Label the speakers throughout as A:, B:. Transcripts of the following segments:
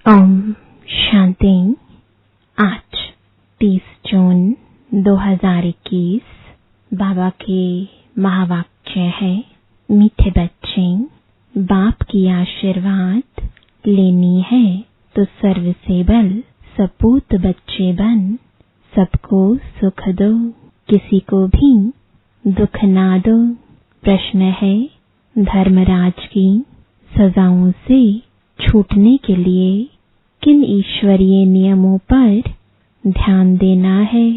A: ओम शांति। आज 30 जून 2021 बाबा के महावाक्य है, मीठे बच्चे, बाप की आशीर्वाद लेनी है तो सर्वसेवल सपूत बच्चे बन सबको सुख दो, किसी को भी दुख ना दो। प्रश्न है, धर्मराज की सजाओं से छूटने के लिए किन ईश्वरीय नियमों पर ध्यान देना है?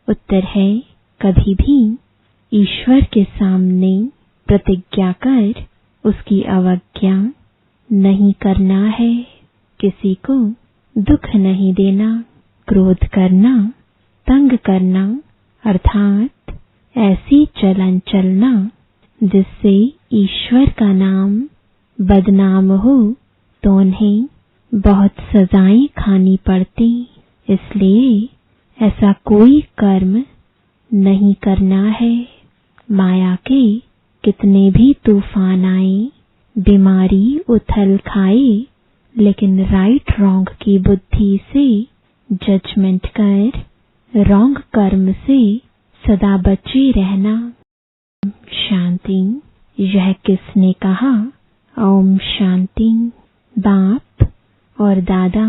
A: उत्तर है, कभी भी ईश्वर के सामने प्रतिज्ञा कर उसकी अवज्ञा नहीं करना है, किसी को दुख नहीं देना, क्रोध करना, तंग करना अर्थात ऐसी चलन चलना जिससे ईश्वर का नाम बदनाम हो तो उन्हें बहुत सजाएं खानी पड़ती। इसलिए ऐसा कोई कर्म नहीं करना है। माया के कितने भी तूफान आए, बीमारी उथल खाए, लेकिन राइट रॉन्ग की बुद्धि से जजमेंट कर रॉन्ग कर्म से सदा बचे रहना। शांति। यह किसने कहा? ओम शांति। बाप और दादा,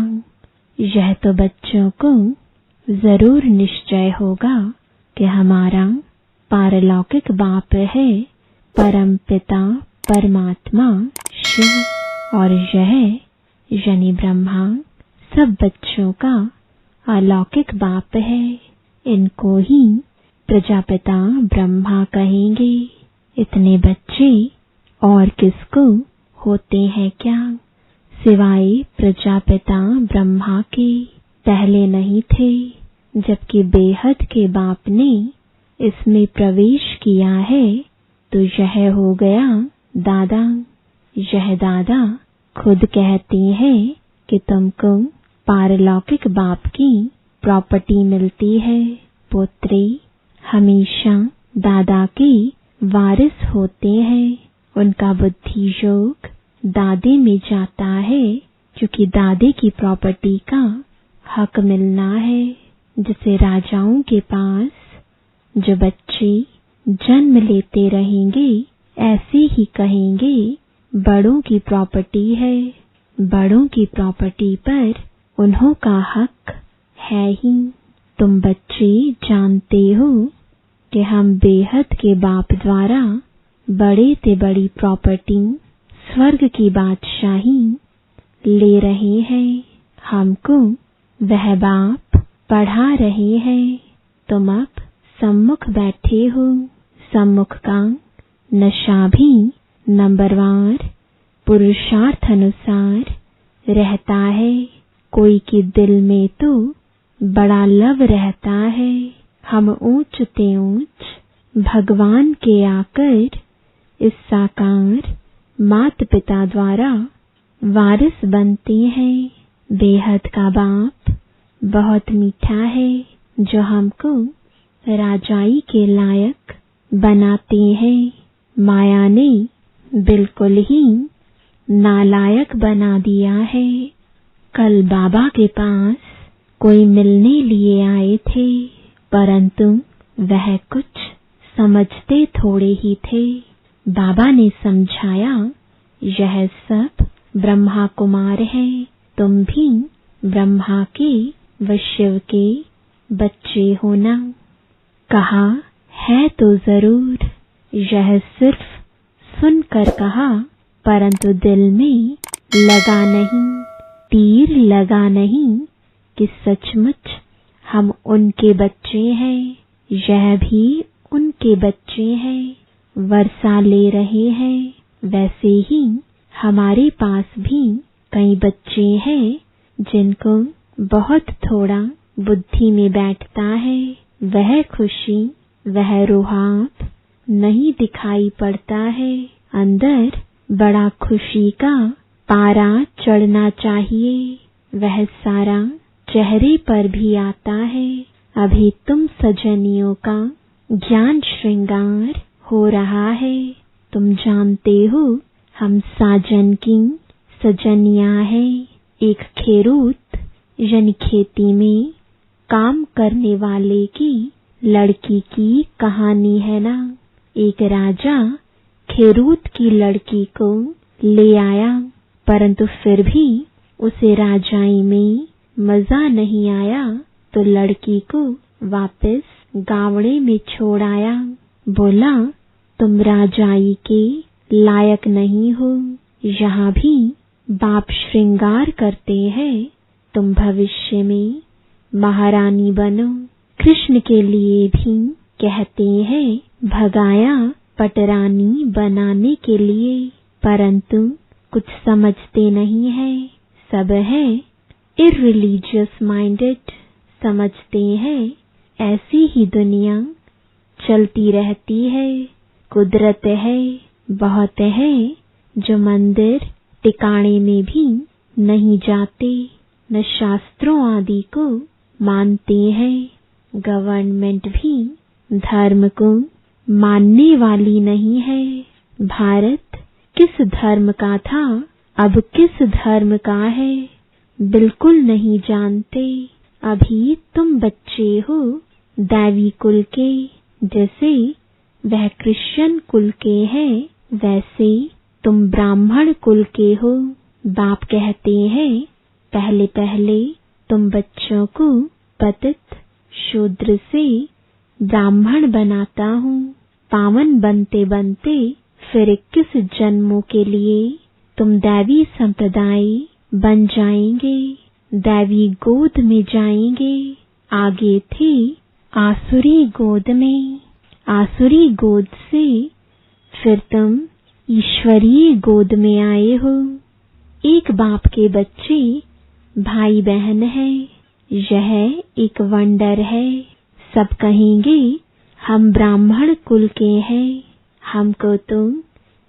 A: यह तो बच्चों को जरूर निश्चय होगा कि हमारा पारलौकिक बाप है परम पिता परमात्मा शिव, और यह यानी ब्रह्मा सब बच्चों का अलौकिक बाप है। इनको ही प्रजापिता ब्रह्मा कहेंगे। इतने बच्चे और किसको होते हैं क्या, सिवाय प्रजापिता ब्रह्मा के? पहले नहीं थे, जबकि बेहद के बाप ने इसमें प्रवेश किया है तो यह हो गया दादा। यह दादा खुद कहते हैं कि तुमको पारलौकिक बाप की प्रॉपर्टी मिलती है। पुत्री हमेशा दादा के वारिस होते हैं। उनका बुद्धि योग दादे में जाता है, क्योंकि दादे की प्रॉपर्टी का हक मिलना है। जैसे राजाओं के पास जो बच्चे जन्म लेते रहेंगे, ऐसे ही कहेंगे बड़ों की प्रॉपर्टी है। बड़ों की प्रॉपर्टी पर उन्हों का हक है ही। तुम बच्चे जानते हो कि हम बेहद के बाप द्वारा बड़े से बड़ी प्रॉपर्टी स्वर्ग की बादशाही ले रहे हैं। हमको वह बाप पढ़ा रहे हैं। तुम अब सम्मुख बैठे हो। सम्मुख का नशा भी नंबरवार पुरुषार्थ अनुसार रहता है। कोई के दिल में तो बड़ा लव रहता है। हम ऊंच ते ऊंच भगवान के आकर इस साकार मात पिता द्वारा वारिस बनते हैं। बेहद का बाप बहुत मीठा है, जो हमको राजाई के लायक बनाते हैं। माया ने बिल्कुल ही नालायक बना दिया है। कल बाबा के पास कोई मिलने लिए आए थे, परंतु वह कुछ समझते थोड़े ही थे। बाबा ने समझाया, यह सब ब्रह्मा कुमार हैं, तुम भी ब्रह्मा के व शिव के बच्चे हो ना। कहा है तो जरूर, यह सिर्फ सुनकर कहा, परंतु दिल में लगा नहीं, तीर लगा नहीं कि सचमुच हम उनके बच्चे हैं। यह भी उनके बच्चे हैं, वर्षा ले रहे हैं। वैसे ही हमारे पास भी कई बच्चे हैं जिनको बहुत थोड़ा बुद्धि में बैठता है। वह खुशी, वह रुहाब नहीं दिखाई पड़ता है। अंदर बड़ा खुशी का पारा चढ़ना चाहिए, वह सारा चेहरे पर भी आता है। अभी तुम सजनियों का ज्ञान श्रृंगार हो रहा है। तुम जानते हो हम साजन की सजनियां हैं। एक खेरूत यानी खेती में काम करने वाले की लड़की की कहानी है ना। एक राजा खेरूत की लड़की को ले आया, परंतु फिर भी उसे राजाई में मजा नहीं आया, तो लड़की को वापस गावड़े में छोड़ आया। बोला, तुम राजाई के लायक नहीं हो। यहाँ भी बाप श्रृंगार करते हैं, तुम भविष्य में महारानी बनो। कृष्ण के लिए भी कहते हैं भगाया पटरानी बनाने के लिए, परंतु कुछ समझते नहीं है। सब है इररिलीजियस माइंडेड, समझते हैं ऐसी ही दुनिया चलती रहती है। कुदरत है, बहुत है जो मंदिर टिकाणे में भी नहीं जाते, न शास्त्रों आदि को मानते हैं। गवर्नमेंट भी धर्म को मानने वाली नहीं है। भारत किस धर्म का था, अब किस धर्म का है, बिल्कुल नहीं जानते। अभी तुम बच्चे हो दैवी कुल के, जैसे वह क्रिश्चियन कुल के हैं, वैसे तुम ब्राह्मण कुल के हो। बाप कहते हैं पहले पहले तुम बच्चों को पतित शूद्र से ब्राह्मण बनाता हूँ। पावन बनते बनते फिर 21 जन्मों के लिए तुम दैवी संप्रदाय बन जाएंगे, दैवी गोद में जाएंगे। आगे थे आसुरी गोद में, आसुरी गोद से फिर तुम ईश्वरीय गोद में आए हो। एक बाप के बच्चे भाई बहन हैं, यह एक वंडर है। सब कहेंगे हम ब्राह्मण कुल के हैं, हमको तो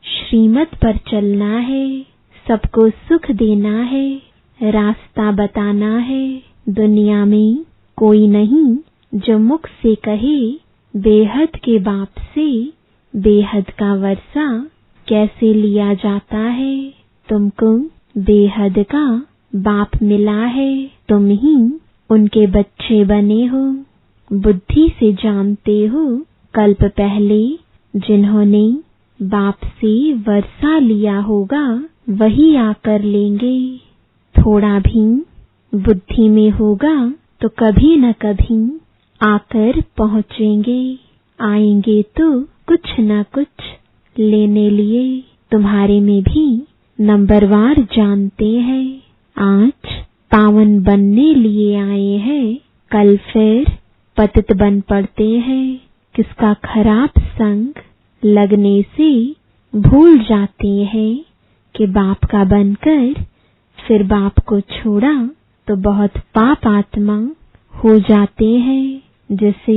A: श्रीमत पर चलना है, सबको सुख देना है, रास्ता बताना है। दुनिया में कोई नहीं जो मुख से कहे बेहद के बाप से बेहद का वर्षा कैसे लिया जाता है। तुमको बेहद का बाप मिला है, तुम ही उनके बच्चे बने हो। बुद्धि से जानते हो कल्प पहले जिन्होंने बाप से वर्षा लिया होगा वही आकर लेंगे। थोड़ा भी बुद्धि में होगा तो कभी न कभी आकर पहुँचेंगे, आएंगे तो कुछ न कुछ लेने लिए। तुम्हारे में भी नंबरवार जानते हैं, आज पावन बनने लिए आए हैं, कल फिर पतित बन पड़ते हैं। किसका खराब संग लगने से भूल जाते हैं कि बाप का बनकर फिर बाप को छोड़ा तो बहुत पाप आत्मा हो जाते हैं। जैसे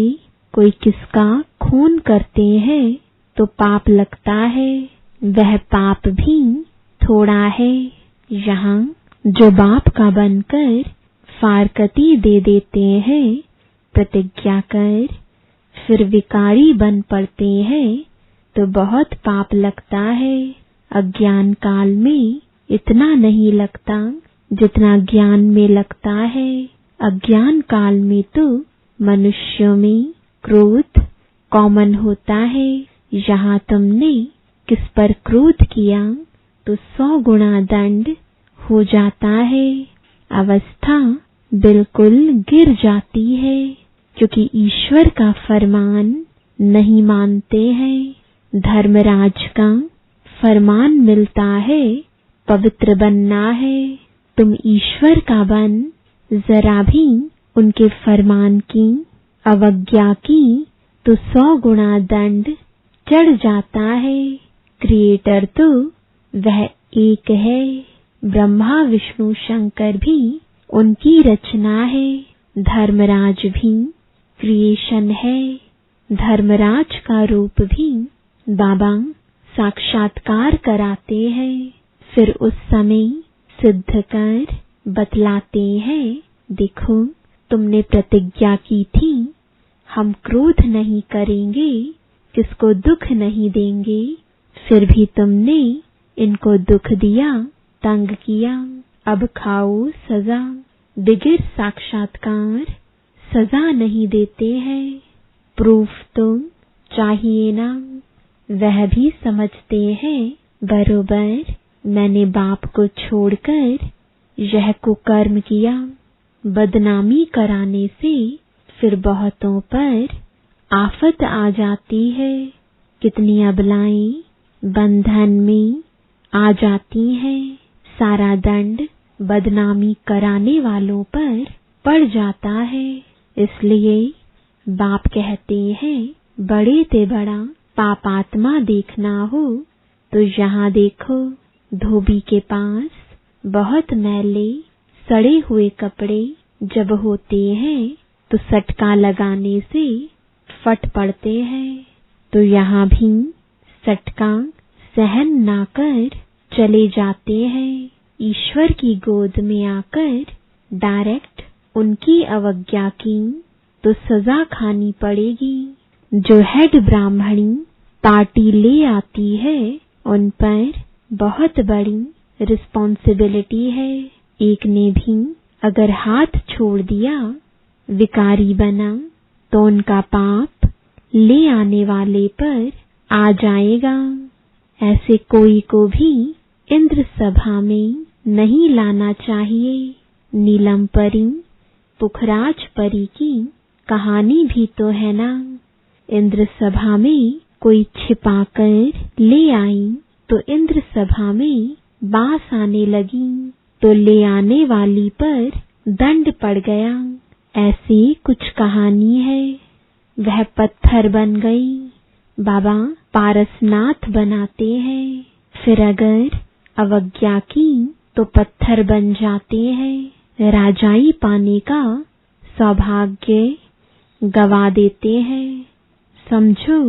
A: कोई किसका खून करते हैं तो पाप लगता है, वह पाप भी थोड़ा है। यहाँ जो बाप का बनकर फारकती दे देते हैं, प्रतिज्ञा कर फिर विकारी बन पड़ते हैं तो बहुत पाप लगता है। अज्ञान काल में इतना नहीं लगता जितना ज्ञान में लगता है। अज्ञान काल में तो मनुष्यों में क्रोध कॉमन होता है। यहाँ तुमने किस पर क्रोध किया तो 100 गुना दंड हो जाता है। अवस्था बिल्कुल गिर जाती है, क्योंकि ईश्वर का फरमान नहीं मानते हैं। धर्मराज का फरमान मिलता है पवित्र बनना है। तुम ईश्वर का बन, जरा भी उनके फरमान की अवज्ञा की तो 100 गुना दंड चढ़ जाता है। क्रिएटर तो वह एक है, ब्रह्मा विष्णु शंकर भी उनकी रचना है। धर्मराज भी क्रिएशन है। धर्मराज का रूप भी बाबा साक्षात्कार कराते हैं, फिर उस समय सिद्ध कर बतलाते हैं। देखो, तुमने प्रतिज्ञा की थी हम क्रोध नहीं करेंगे, किसको दुख नहीं देंगे, फिर भी तुमने इनको दुख दिया, तंग किया। अब खाओ सजा। बिगिर साक्षात्कार सजा नहीं देते हैं, प्रूफ तो चाहिए ना। वह भी समझते हैं बरोबर मैंने बाप को छोड़कर यह कुकर्म किया। बदनामी कराने से फिर बहुतों पर आफत आ जाती है। कितनी अबलाएं बंधन में आ जाती हैं। सारा दंड बदनामी कराने वालों पर पड़ जाता है। इसलिए बाप कहते हैं बड़े ते बड़ा पापात्मा देखना हो तो यहाँ देखो, धोबी के पास बहुत मैले सड़े हुए कपड़े जब होते हैं तो सटका लगाने से फट पड़ते हैं। तो यहाँ भी सटका सहन ना कर चले जाते हैं। ईश्वर की गोद में आकर डायरेक्ट उनकी अवज्ञा की तो सजा खानी पड़ेगी। जो हेड ब्राह्मणी पार्टी ले आती है उन पर बहुत बड़ी रिस्पॉन्सिबिलिटी है। एक ने भी अगर हाथ छोड़ दिया, विकारी बना, तो उनका पाप ले आने वाले पर आ जाएगा। ऐसे कोई को भी इंद्र सभा में नहीं लाना चाहिए। नीलम परी पुखराज परी की कहानी भी तो है ना। इंद्र सभा में कोई छिपाकर ले आई तो इंद्र सभा में बास आने लगी तो ले आने वाली पर दंड पड़ गया। ऐसी कुछ कहानी है। वह पत्थर बन गई। बाबा पारसनाथ बनाते हैं, फिर अगर अवज्ञा की तो पत्थर बन जाते हैं। राजाई पाने का सौभाग्य गवा देते हैं। समझो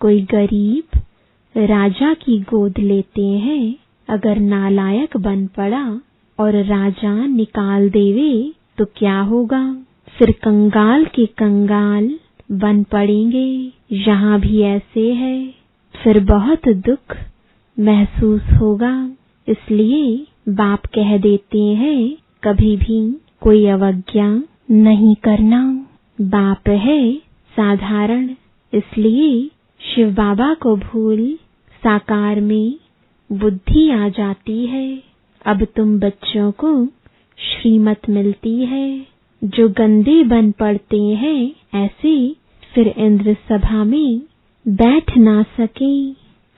A: कोई गरीब राजा की गोद लेते हैं, अगर नालायक बन पड़ा और राजा निकाल देवे तो क्या होगा? फिर कंगाल के कंगाल बन पड़ेंगे। यहाँ भी ऐसे है, फिर बहुत दुख महसूस होगा। इसलिए बाप कह देते हैं कभी भी कोई अवज्ञा नहीं करना। बाप है साधारण, इसलिए शिव बाबा को भूल साकार में बुद्धि आ जाती है। अब तुम बच्चों को श्रीमत मिलती है। जो गंदे बन पड़ते हैं ऐसे फिर इंद्र सभा में बैठ ना सके।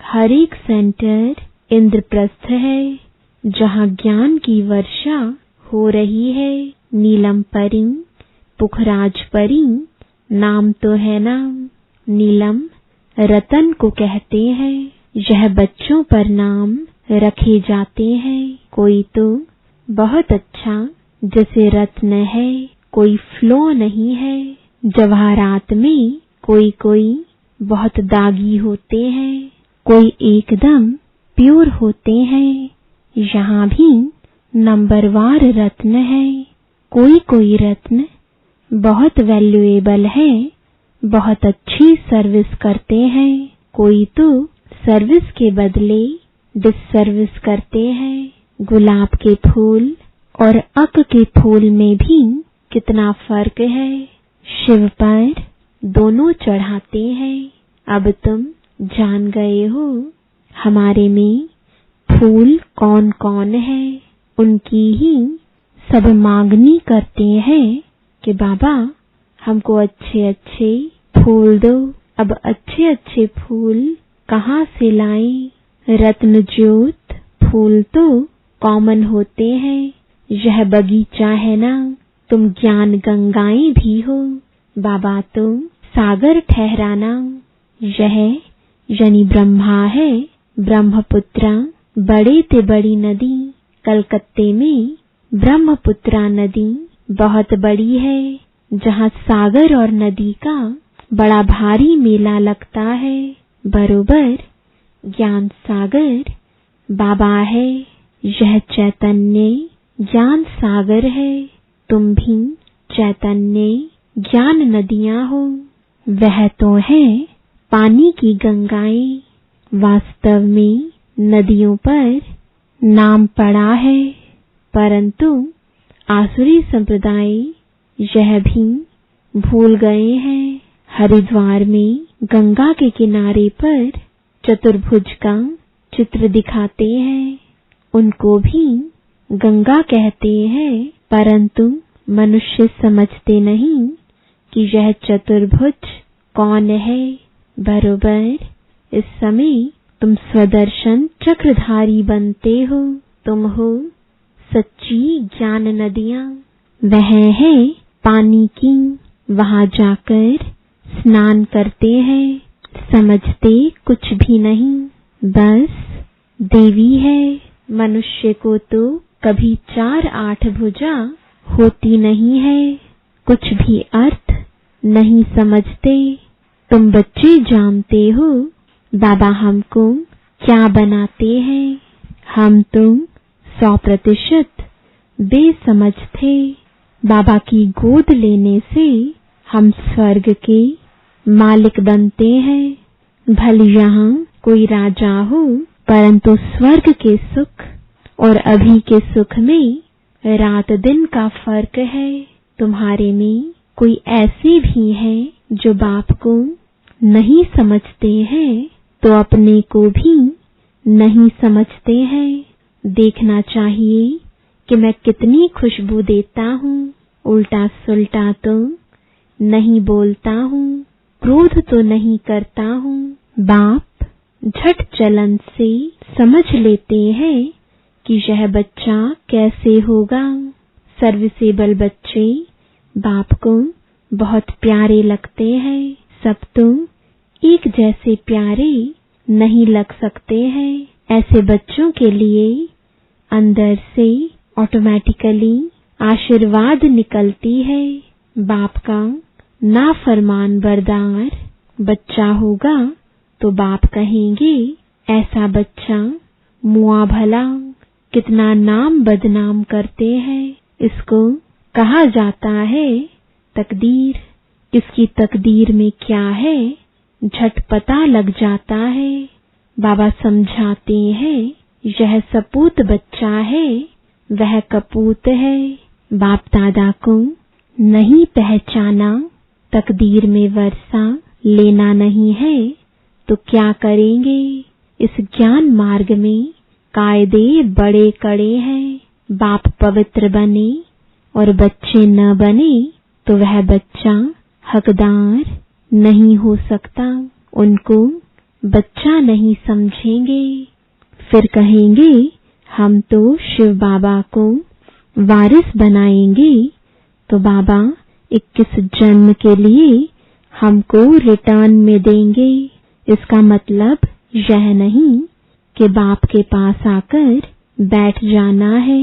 A: हर एक सेंटर इंद्रप्रस्थ है जहाँ ज्ञान की वर्षा हो रही है। नीलम परी पुखराज परी नाम तो है ना। नीलम रतन को कहते हैं। यह बच्चों पर नाम रखे जाते हैं। कोई तो बहुत अच्छा जैसे रत्न है, कोई फ्लो नहीं है। जवाहरात में कोई कोई बहुत दागी होते हैं, कोई एकदम प्योर होते हैं। यहाँ भी नंबरवार रत्न है। कोई कोई रत्न बहुत वैल्यूएबल है, बहुत अच्छी सर्विस करते हैं। कोई तो सर्विस के बदले डिससर्विस करते हैं। गुलाब के फूल और अक के फूल में भी कितना फर्क है। शिव पर दोनों चढ़ाते हैं। अब तुम जान गए हो हमारे में फूल कौन कौन है। उनकी ही सब मांगनी करते हैं कि बाबा हमको अच्छे अच्छे फूल दो। अब अच्छे अच्छे फूल कहाँ से लाएं? रत्न ज्योत फूल तो कॉमन होते हैं। यह बगीचा है ना, तुम ज्ञान गंगाएं भी हो। बाबा तो सागर ठहराना। यह यानी ब्रह्मा है, ब्रह्मपुत्रा बड़े ते बड़ी नदी। कलकत्ते में ब्रह्मपुत्रा नदी बहुत बड़ी है, जहाँ सागर और नदी का बड़ा भारी मेला लगता है। बरोबर ज्ञान सागर बाबा है। यह चैतन्य ज्ञान सागर है। तुम भी चैतन्य ज्ञान नदियां हो। वह तो है पानी की गंगाएं। वास्तव में नदियों पर नाम पड़ा है, परंतु आसुरी संप्रदाय यह भी भूल गए हैं। हरिद्वार में गंगा के किनारे पर चतुर्भुज का चित्र दिखाते हैं। उनको भी गंगा कहते हैं, परंतु मनुष्य समझते नहीं कि यह चतुर्भुज कौन है। बरोबर इस समय तुम स्वदर्शन चक्रधारी बनते हो। तुम हो सच्ची ज्ञान नदियां। वह है पानी की, वहां जाकर स्नान करते हैं, समझते कुछ भी नहीं, बस देवी है। मनुष्य को तो कभी 4-8 भुजा होती नहीं है, कुछ भी अर्थ नहीं समझते। तुम बच्चे जानते हो बाबा हमको क्या बनाते हैं। हम तुम 100% बेसमझ थे। बाबा की गोद लेने से हम स्वर्ग के मालिक बनते हैं। भले यहाँ कोई राजा हो, परंतु स्वर्ग के सुख और अभी के सुख में रात दिन का फर्क है। तुम्हारे में कोई ऐसे भी हैं जो बाप को नहीं समझते हैं, तो अपने को भी नहीं समझते हैं। देखना चाहिए कि मैं कितनी खुशबू देता हूँ। उल्टा सुल्टा तो नहीं बोलता हूँ, क्रोध तो नहीं करता हूँ। बाप झट चलन से समझ लेते हैं कि यह बच्चा कैसे होगा। सर्विसेबल बच्चे बाप को बहुत प्यारे लगते हैं। सब तो एक जैसे प्यारे नहीं लग सकते हैं। ऐसे बच्चों के लिए अंदर से ऑटोमेटिकली आशीर्वाद निकलती है। बाप का नाफरमान बरदार बच्चा होगा तो बाप कहेंगे ऐसा बच्चा मुआ भला, कितना नाम बदनाम करते हैं। इसको कहा जाता है तकदीर। किसकी तकदीर में क्या है झट पता लग जाता है। बाबा समझाते हैं यह सपूत बच्चा है, वह कपूत है। बाप दादा को नहीं पहचाना, तकदीर में वर्षा लेना नहीं है तो क्या करेंगे। इस ज्ञान मार्ग में कायदे बड़े कड़े हैं। बाप पवित्र बने और बच्चे न बने तो वह बच्चा हकदार नहीं हो सकता। उनको बच्चा नहीं समझेंगे, फिर कहेंगे हम तो शिव बाबा को वारिस बनाएंगे। तो बाबा 21 जन्म के लिए हमको रिटर्न में देंगे। इसका मतलब यह नहीं कि बाप के पास आकर बैठ जाना है।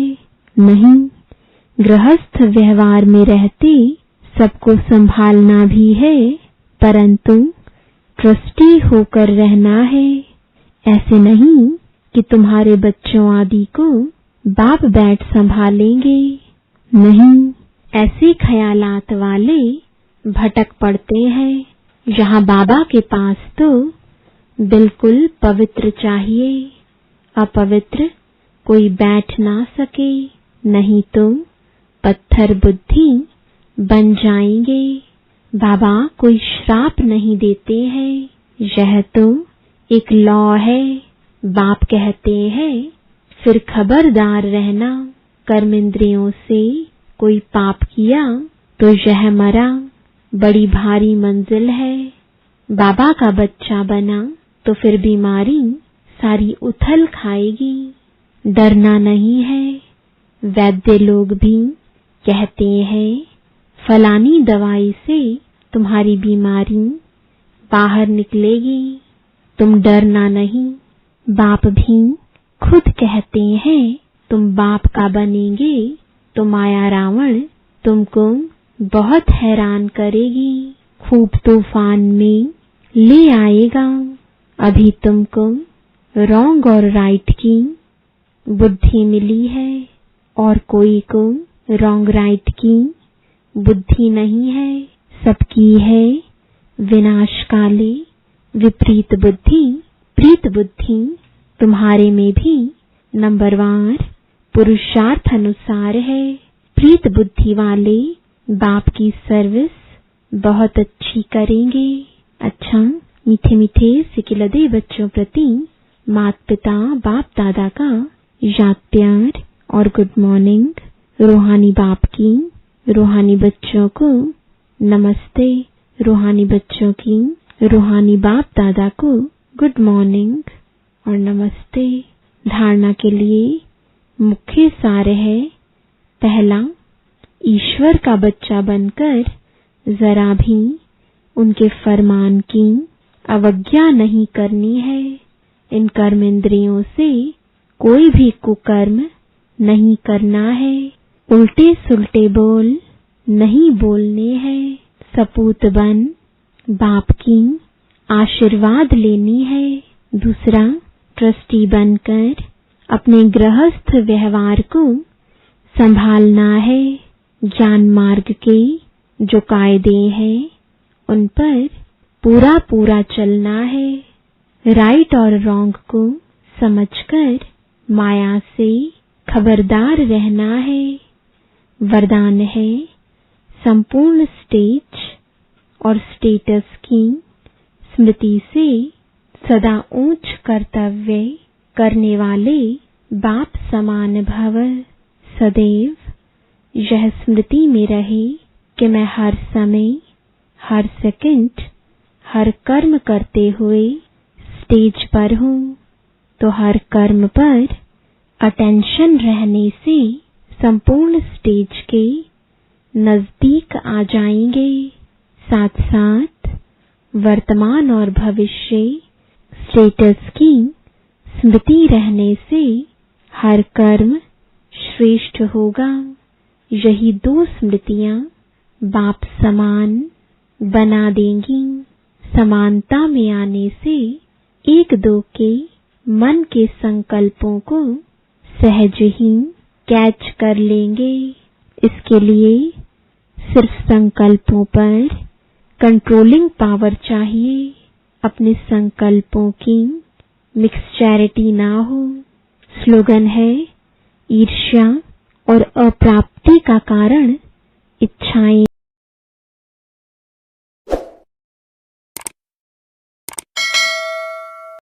A: नहीं, गृहस्थ व्यवहार में रहते सबको संभालना भी है, परंतु ट्रस्टी होकर रहना है। ऐसे नहीं कि तुम्हारे बच्चों आदि को बाप बैठ संभालेंगे। नहीं, ऐसे ख्यालात वाले भटक पड़ते हैं। यहाँ बाबा के पास तो बिल्कुल पवित्र चाहिए, अपवित्र कोई बैठ ना सके, नहीं तो पत्थर बुद्धि बन जाएंगे। बाबा कोई श्राप नहीं देते हैं, यह तो एक लॉ है। बाप कहते हैं फिर खबरदार रहना, कर्मेंद्रियों से कोई पाप किया तो यह मरा, बड़ी भारी मंजिल है। बाबा का बच्चा बना तो फिर बीमारी सारी उथल खाएगी। डरना नहीं है। वैद्य लोग भी कहते हैं फलानी दवाई से तुम्हारी बीमारी बाहर निकलेगी, तुम डरना नहीं। बाप भी खुद कहते हैं तुम बाप का बनेंगे तो माया रावण तुमको बहुत हैरान करेगी, खूब तूफान में ले आएगा। अभी तुमको रॉन्ग और राइट की बुद्धि मिली है और कोई को रॉन्ग राइट की बुद्धि नहीं है। सबकी है विनाशकाले विपरीत बुद्धि। प्रीत बुद्धि तुम्हारे में भी नंबरवार पुरुषार्थ अनुसार है। प्रीत बुद्धि वाले बाप की सर्विस बहुत अच्छी करेंगे। अच्छा, मीठे मीठे सिकिलदे बच्चों प्रति माता पिता बाप दादा का याद प्यार और गुड मॉर्निंग। रूहानी बाप की रूहानी बच्चों को नमस्ते। रूहानी बच्चों की रूहानी बाप दादा को गुड मॉर्निंग और नमस्ते। धारणा के लिए मुख्य सार है, पहला, ईश्वर का बच्चा बनकर जरा भी उनके फरमान की अवज्ञा नहीं करनी है। इन कर्म इंद्रियों से कोई भी कुकर्म नहीं करना है। उल्टे सुलटे बोल नहीं बोलने हैं। सपूत बन बाप की आशीर्वाद लेनी है। दूसरा, ट्रस्टी बनकर अपने गृहस्थ व्यवहार को संभालना है। ज्ञान मार्ग के जो कायदे हैं उन पर पूरा पूरा चलना है। राइट और रॉन्ग को समझकर माया से खबरदार रहना है। वरदान है, संपूर्ण स्टेज और स्टेटस की स्मृति से सदा ऊंच कर्तव्य करने वाले बाप समान भव। सदैव यह स्मृति में रहे कि मैं हर समय, हर सेकंड, हर कर्म करते हुए स्टेज पर हूँ। तो हर कर्म पर अटेंशन रहने से संपूर्ण स्टेज के नजदीक आ जाएंगे। साथ साथ वर्तमान और भविष्य स्टेटस की स्मृति रहने से हर कर्म श्रेष्ठ होगा। यही दो स्मृतियां बाप समान बना देंगी। समानता में आने से एक दो के मन के संकल्पों को सहज ही कैच कर लेंगे। इसके लिए सिर्फ संकल्पों पर कंट्रोलिंग पावर चाहिए। अपने संकल्पों की मिक्सचैरिटी ना हो। स्लोगन है, ईर्ष्या और अप्राप्ति का कारण इच्छाएं